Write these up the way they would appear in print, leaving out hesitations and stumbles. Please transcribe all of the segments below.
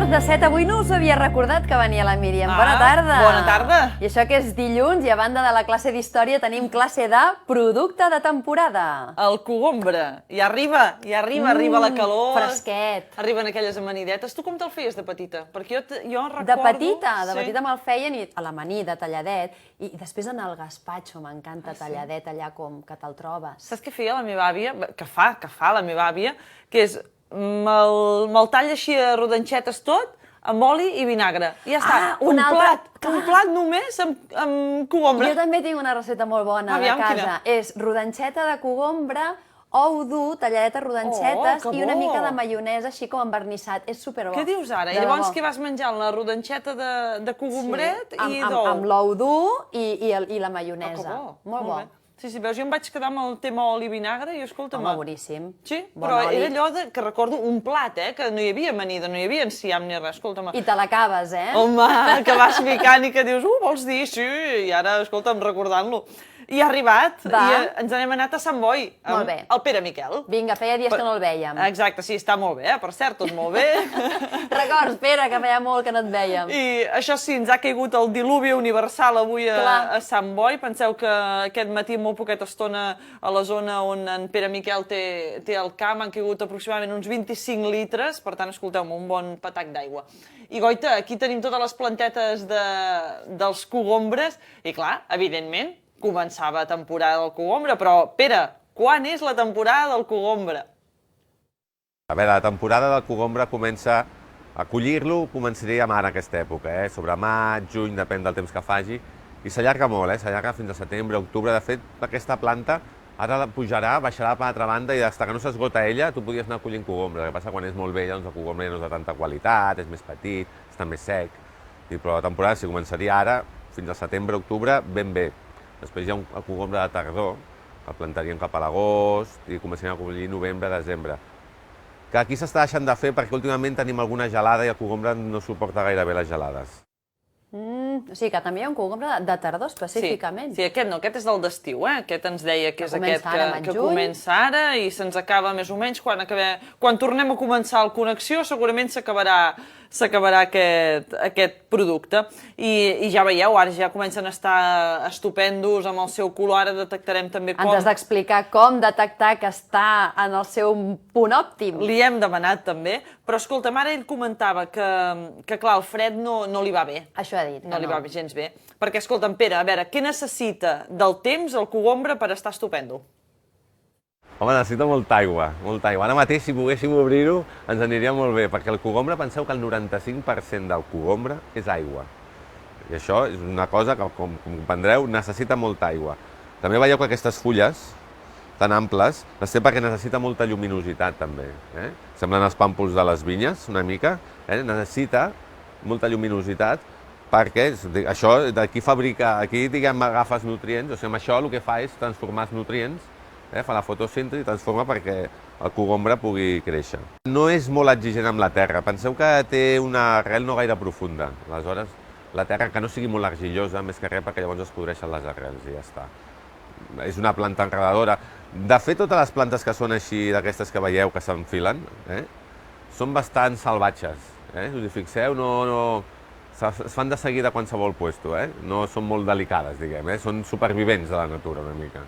quarts de 7. Avui no us havia recordat que venia la Míriam. Bona tarda. Bona tarda. I això que és dilluns i a banda de la classe d'història tenim classe de producte de temporada. El cogombre. I arriba la calor. Fresquet. Arriben aquelles amanidetes. Tu com te'l feies de petita? Perquè jo recordo... De petita me'l feien i a l'amanida, talladet, i després en el gaspatxo m'encanta talladet allà com que te'l trobes. Saps què feia la meva àvia? Que fa la meva àvia? Que és, me'l talla així a rodanxetes tot, amb oli i vinagre. I ja està. Un plat només amb cogombre. Jo també tinc una recepta molt bona de casa. És rodanxeta de cogombre, ou dur, talladet a rodanxetes i una mica de maionesa així com envernissat. És superbo. Què dius ara? I llavors què vas menjant? La rodanxeta de cogombret i d'ou? Amb l'ou dur i la maionesa. Molt bo. Sí, veus, jo em vaig quedar amb el tema oli i vinagre i escolta'm... Home, boníssim. Sí, però era allò que recordo un plat, que no hi havia amanida, no hi havia enciam ni res, escolta'm. I te l'acabes, Home, que vas picant i que dius, vols dir? Sí, i ara, escolta'm, recordant-lo. I ha arribat, i ens n'hem anat a Sant Boi, amb el Pere Miquel. Vinga, feia dies que no el vèiem. Exacte, sí, està molt bé, per cert, tot molt bé. Records, Pere, que feia molt que no et vèiem. I això sí, ens ha caigut el diluvi universal avui a Sant Boi. Penseu que aquest matí, molt poqueta estona, a la zona on en Pere Miquel té el camp, han caigut aproximadament uns 25 litres, per tant, escolteu-me, un bon patac d'aigua. I goita, aquí tenim totes les plantetes dels cogombres, i clar, evidentment, començava la temporada del cogombre, però, Pere, quan és la temporada del cogombre? A veure, la temporada del cogombre comença... A collir-lo començaríem ara, aquesta època, sobre maig, juny, depèn del temps que faci, i s'allarga molt, s'allarga fins a setembre, octubre. De fet, aquesta planta ara pujarà, baixarà per l'altra banda i des que no s'esgota ella, tu podies anar collint cogombre. El que passa quan és molt vella, doncs el cogombre no és de tanta qualitat, és més petit, està més sec. Però la temporada, si començaria ara, fins a setembre, octubre, ben bé. Després hi ha el cogombre de tardor, que el plantaríem cap a l'agost i començaríem a collir novembre, desembre. Que aquí s'està deixant de fer perquè últimament tenim alguna gelada i el cogombre no suporta gaire bé les gelades. O sigui que també hi ha un cogombre de tardor específicament. Sí, aquest no, aquest és del d'estiu, Aquest ens deia que és aquest que comença ara i se'ns acaba més o menys quan tornem a començar el Connexió, segurament s'acabarà aquest producte. I ja veieu, ara ja comencen a estar estupendos amb el seu color, ara detectarem també com... Ens has d'explicar com detectar que està en el seu punt òptim. Li hem demanat també, però escolta'm, ara ell comentava que clar, el fred no li va bé. Això ha dit. No li va gens bé. Perquè, escolta'm, Pere, a veure, què necessita del temps el cogombre per estar estupendo? Home, necessita molta aigua, molta aigua. Ara mateix, si poguéssim obrir-ho, ens aniria molt bé, perquè el cogombre, penseu que el 95% del cogombre és aigua. I això és una cosa que, com comprendreu, necessita molta aigua. També veieu que aquestes fulles tan amples les té perquè necessita molta lluminositat, també. Semblen els pàmpols de les vinyes, una mica. Necessita molta lluminositat perquè això d'aquí fabrica, aquí diguem agafes nutrients, o sigui, amb això el que fa és transformar els nutrients, fa la fotosíntesi i transforma perquè el cogombre pugui créixer. No és molt exigent amb la terra, penseu que té una arrel no gaire profunda, aleshores la terra que no sigui molt argillosa, més que res perquè llavors es podreixen les arrels i ja està. És una planta enredadora. De fet, totes les plantes que són així, d'aquestes que veieu que s'enfilen, són bastant salvatges, us hi fixeu, es fan de seguida a qualsevol puesto, no són molt delicades, diguem, són supervivents de la natura una mica.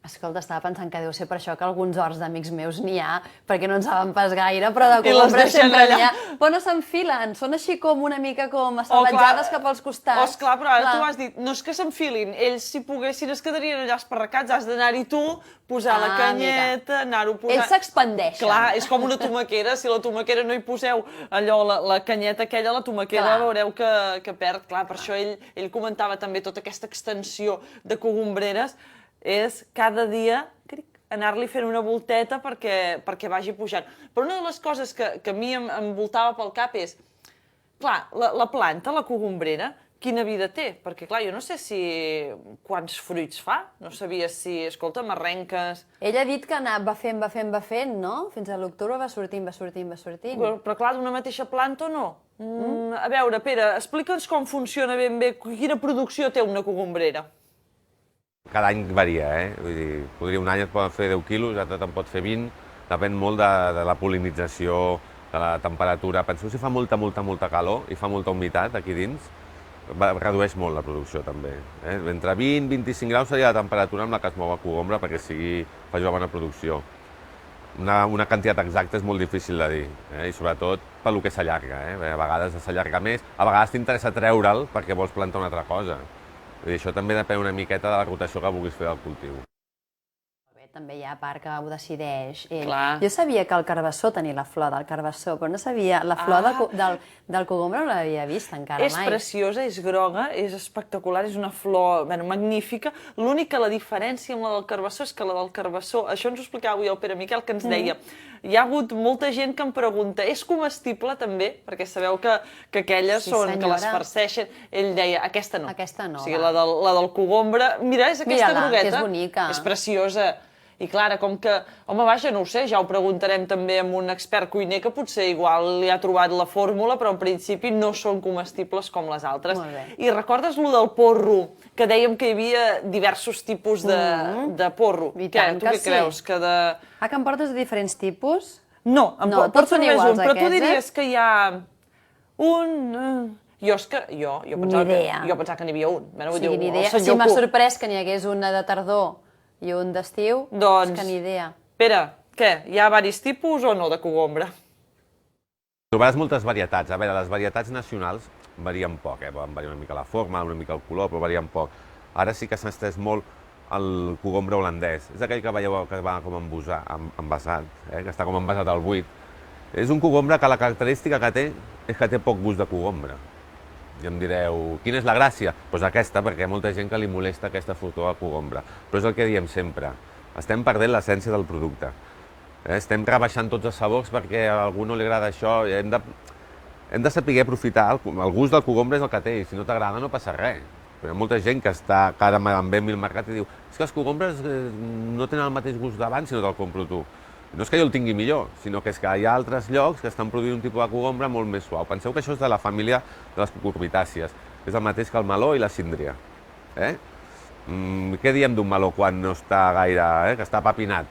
Escolta, estava pensant que deu ser per això que alguns horts d'amics meus n'hi ha, perquè no en saben pas gaire, però de cogombre sempre n'hi ha. Però no s'enfilen, són així com una mica com assalvatjades cap als costats. Esclar, però ara tu has dit, no és que s'enfilin, ells si poguessin es quedarien allà esparracats, has d'anar-hi tu, posar la canyeta, anar-ho posant... Ells s'expandeixen. Clar, és com una tomaquera, si la tomaquera no hi poseu allò, la canyeta aquella, la tomaquera veureu que perd. Clar, per això ell comentava també tota aquesta extensió de cogombreres, és cada dia anar-li fent una volteta perquè vagi pujant. Però una de les coses que a mi em voltava pel cap és, clar, la planta, la cogombrera, quina vida té? Perquè, clar, jo no sé quants fruits fa, no sabia si, escolta, m'arrenques... Ell ha dit que va fent, no? Fins a l'octubre va sortint. Però, clar, d'una mateixa planta o no? A veure, Pere, explica'ns com funciona ben bé, quina producció té una cogombrera. Cada any varia, Vull dir, un any et poden fer 10 quilos, l'altre te'n pot fer 20, depèn molt de la pol·linització de la temperatura. Penseu si fa molta calor i fa molta humitat aquí dins, redueix molt la producció també. Entre 20 i 25 graus seria la temperatura amb la que es mou el cogombre perquè faci una bona producció. Una quantitat exacta és molt difícil de dir, i sobretot pel que s'allarga. A vegades s'allarga més, a vegades t'interessa treure'l perquè vols plantar una altra cosa. Això també depèn una miqueta de la rotació que vulguis fer del cultiu. També hi ha part que ho decideix ell. Clar. Jo sabia que el carbassó tenia la flor del carbassó, però no sabia la flor del cogombre, no l'havia vist encara mai. És preciosa, és groga, és espectacular, és una flor magnífica. L'únic que la diferència amb la del carbassó és que la del carbassó, això ens ho explicava avui el Pere Miquel, que ens deia, hi ha hagut molta gent que em pregunta, és comestible també? Perquè sabeu que aquelles són, que les farceixen. Ell deia, aquesta no. Aquesta no, o sigui, la del cogombre, mira, és aquesta grogueta. que és bonica. És preciosa. I clar, com que, home, vaja, no ho sé, ja ho preguntarem també amb un expert cuiner que potser igual li ha trobat la fórmula, però en principi no són comestibles com les altres. Molt bé. I recordes lo del porro, que dèiem que hi havia diversos tipus de porro? I tant tu que què sí. creus? Que de... Ah, que em portes de diferents tipus? No, tots són iguals però tu aquests, diries que hi ha un... Jo pensava que n'hi havia un. O sigui, ni idea. Si m'ha sorprès que n'hi hagués una de tardor i un d'estiu, és que ni idea. Pere, què? Hi ha diversos tipus o no de cogombre? Trobaràs moltes varietats. A veure, les varietats nacionals varien poc, poden variar una mica la forma, una mica el color, però varien poc. Ara sí que s'ha estès molt el cogombre holandès. És aquell que veieu que va com envasat, que està com envasat al buit. És un cogombre que la característica que té és que té poc gust de cogombre. I em direu, quina és la gràcia? Doncs aquesta, perquè hi ha molta gent que li molesta aquesta fortor de cogombre. Però és el que diem sempre, estem perdent l'essència del producte. Estem rebaixant tots els sabors perquè a algú no li agrada això. Hem de saber aprofitar, el gust del cogombre és el que té, i si no t'agrada no passa res. Però hi ha molta gent que ara em ve al mercat i diu és que els cogombres no tenen el mateix gust d'abans si no te'l compro tu. No és que jo el tingui millor, sinó que és que hi ha altres llocs que estan produint un tipus de cogombre molt més suau. Penseu que això és de la família de les cucurbitàcies, és el mateix que el meló i la síndria. Què diem d'un meló quan no està gaire, que està papinat?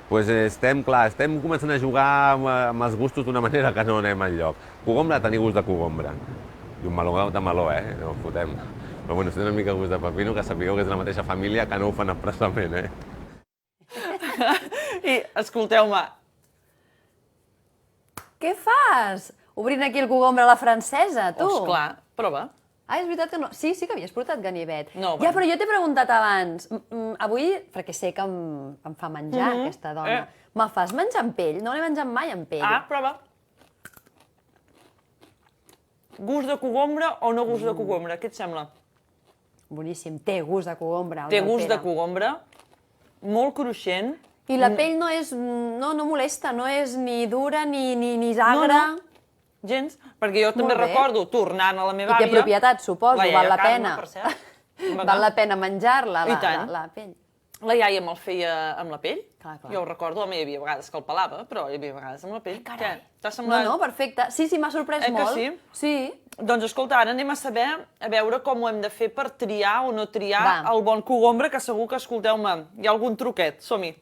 Doncs estem començant a jugar amb els gustos d'una manera que no anem enlloc. Cogombre, tenir gust de cogombre. I un meló de meló, no ho fotem. Però bueno, si té una mica gust de pepino, que sapigueu que és de la mateixa família, que no ho fan expressament, I, escolteu-me... Què fas? Obrint aquí el cogombre a la francesa, tu? Esclar, prova. Ah, és veritat que no... Sí que havies portat ganivet. No, ja, però jo t'he preguntat abans. Avui, perquè sé que em fa menjar aquesta dona, me'l fas menjar amb pell? No l'he menjat mai amb pell. Ah, prova. Gust de cogombre o no gust de cogombre? Què et sembla? Boníssim. Té gust de cogombre. Té gust de cogombre, molt cruixent. I la pell no és... No molesta, no és ni dura ni agra. No, gens, perquè jo també recordo, tornant a la meva àvia... I té propietats, suposo, val la pena. Per cert. Val la pena menjar-la, la pell. La iaia me'l feia amb la pell. Clar. Jo ho recordo, hi havia vegades que el pelava, però hi havia vegades amb la pell. Carai. Què? T'ha semblat? No, perfecte. Sí, m'ha sorprès molt. Que sí? Sí. Doncs escolta, ara anem a veure com ho hem de fer per triar o no triar el bon cogombre, que segur que, escolteu-me, hi ha algun truquet. Som-hi.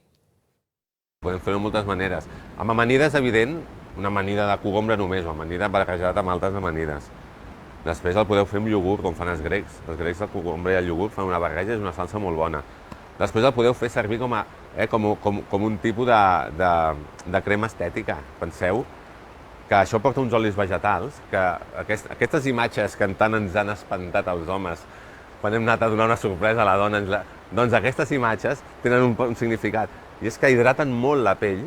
Podem fer-ho de moltes maneres. Amb amanides, evident, una amanida de cogombre només, o amanida barrejat amb altres amanides. Després el podeu fer amb iogurt, com fan els grecs. Els grecs, el cogombre i el iogurt fan una barreja, és una salsa molt bona. Després el podeu fer servir com un tipus de crema estètica. Penseu que això porta uns olis vegetals, que aquestes imatges que tant ens han espantat els homes quan hem anat a donar una sorpresa a la dona, doncs aquestes imatges tenen un significat. I és que hidraten molt la pell,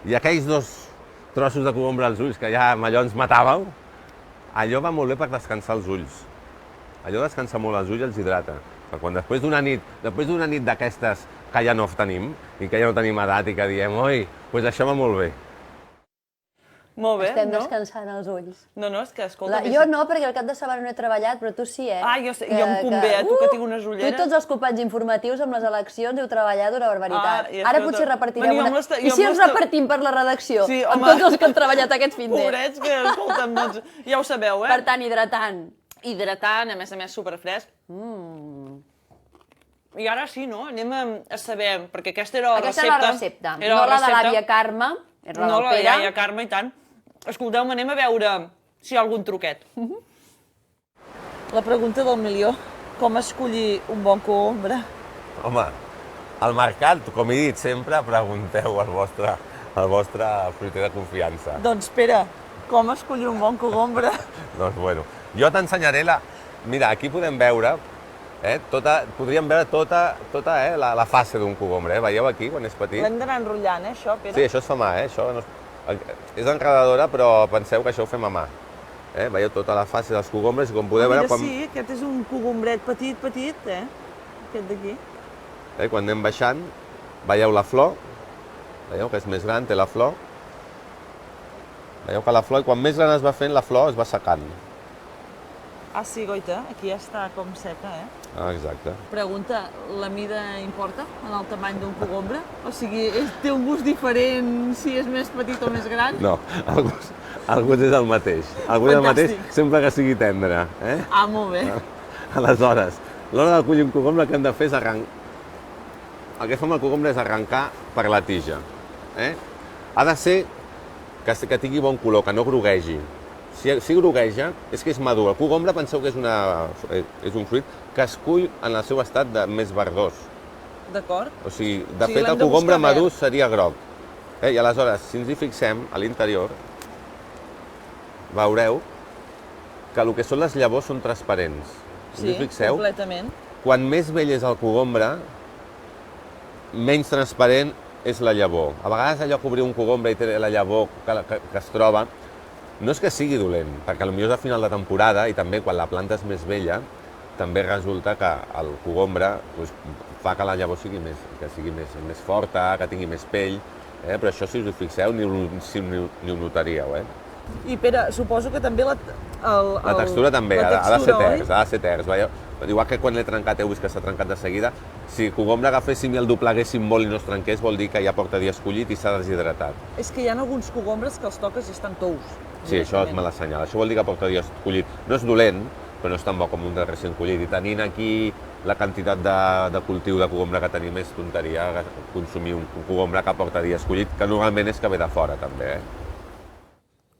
i aquells 2 trossos de cogombre als ulls que ja allò ens matàveu, allò va molt bé per descansar els ulls. Allò descansa molt els ulls i els hidrata. Perquè quan després d'una nit d'aquestes que ja no tenim, i que ja no tenim edat i que diem, oi, doncs això va molt bé. Molt bé, Estem no? descansant els ulls. No, és que, escolta... Jo no, perquè el cap de setmana no he treballat, però tu sí, Ah, jo em convé, tu que tinc unes ulleres. Tu i tots els companys informatius amb les eleccions heu treballat una barbaritat. Ara potser repartirem una... I si ens repartim per la redacció, amb tots els que han treballat aquest fin de... Pobrets, que, escolta'm, doncs, ja ho sabeu, Per tant, hidratant. Hidratant, a més superfresc. I ara sí, no? Anem a saber, perquè aquesta era la recepta. Aquesta és la recepta, no la de l'àvia Carme. És la No, del la Pere. iaia Carme, i tant. Escolteu, anem a veure si hi ha algun truquet. La pregunta del milió. Com escollir un bon cogombre? Home, al mercat, com he dit sempre, pregunteu al vostre fruiter de confiança. Doncs, Pere, com escollir un bon cogombre? Doncs bueno, jo t'ensenyaré Mira, aquí podem veure, podríem veure tota la fase d'un cogombre, Veieu aquí, quan és petit? L'hem d'anar enrotllant, això, Pere? Sí, això es fa a mà, Això no és enredadora, però penseu que això ho fem a mà. Veieu tota la fase dels cogombres i com podeu veure... Mira, sí, aquest és un cogombret petit, aquest d'aquí. Quan anem baixant, veieu la flor, veieu que és més gran, té la flor. Veieu que la flor, quan més gran es va fent, la flor es va secant. Ah, sí, goita, aquí ja està com seca, Exacte. Pregunta, la mida importa en el tamany d'un cogombre? O sigui, té un gust diferent si és més petit o més gran? No, el gust és el mateix. El gust és el mateix sempre que sigui tendre. Ah, molt bé. Aleshores, a l'hora de collir un cogombre el que hem de fer és arrencar. El que fem al cogombre és arrencar per la tija. Ha de ser que tingui bon color, que no groguegi. Si grogueja, és que és madur. El cogombre penseu que és un fruit que es cull en el seu estat més verdós. D'acord. O sigui, de fet, el cogombre madur seria groc. I aleshores, si ens hi fixem, a l'interior, veureu que el que són les llavors són transparents. Sí, completament. Quan més vell és el cogombre, menys transparent és la llavor. A vegades allò que obrir un cogombre i té la llavor que es troba, no és que sigui dolent, perquè potser és a final de temporada i també quan la planta és més vella, també resulta que el cogombre fa que la llavor sigui més forta, que tingui més pell, però això, si us hi fixeu, ni ho notaríeu. I, Pere, suposo que també la textura també, ha de ser ters, veieu? Igual que quan l'he trencat heu vist que s'ha trencat de seguida, si el cogombre agaféssim i el dobleguéssim molt i no es trenqués, vol dir que ja porta dies collit i s'ha deshidratat. És que hi ha alguns cogombres que els toques i estan tous. Sí, això és mala senyal. Això vol dir que porta dies collit. No és dolent, però no és tan bo com un de recent collit. I tenint aquí la quantitat de cultiu de cogombre que tenim és tonteria consumir un cogombre que porta dies collit, que normalment és que ve de fora també.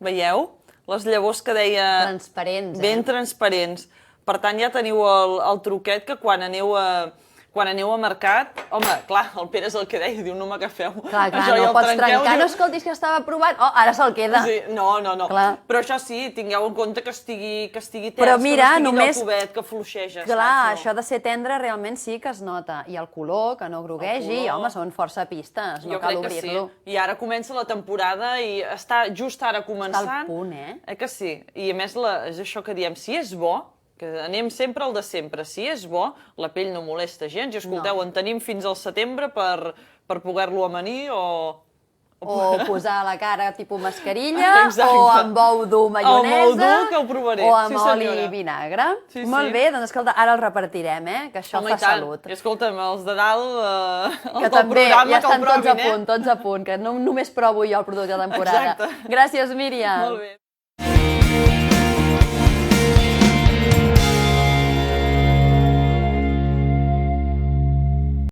Veieu? Les llavors que deia... Transparents, Ben transparents. Per tant, ja teniu el truquet que quan aneu a mercat... Home, clar, el Pere és el que deia, diu, no m'agafeu. Clar, no pots trencar, no escoltis que estava provant, ara se'l queda. Sí, no. Clar. Però això sí, tingueu en compte que estigui ters, però mira, que no estigui només... el tubet, que fluixeja. Clar, això de ser tendre realment sí que es nota. I el color, que no groguegi, home, són força pistes, no cal obrir-lo. Sí. I ara comença la temporada i està just ara començant. Està al punt, Que sí. I a més, és això que diem, si és bo, que anem sempre al de sempre. Si és bo, la pell no molesta gens. I escolteu, en tenim fins al setembre per poder-lo amanir o posar a la cara tipus mascarilla, o amb ou dur maionesa, o amb ou dur, que ho provaré. O amb oli i vinagre. Molt bé, doncs escolta, ara el repartirem, que això fa salut. I escolta'm, els de dalt, que també ja estan tots a punt, que no només provo jo el producte de temporada. Exacte. Gràcies, Míriam. Molt bé.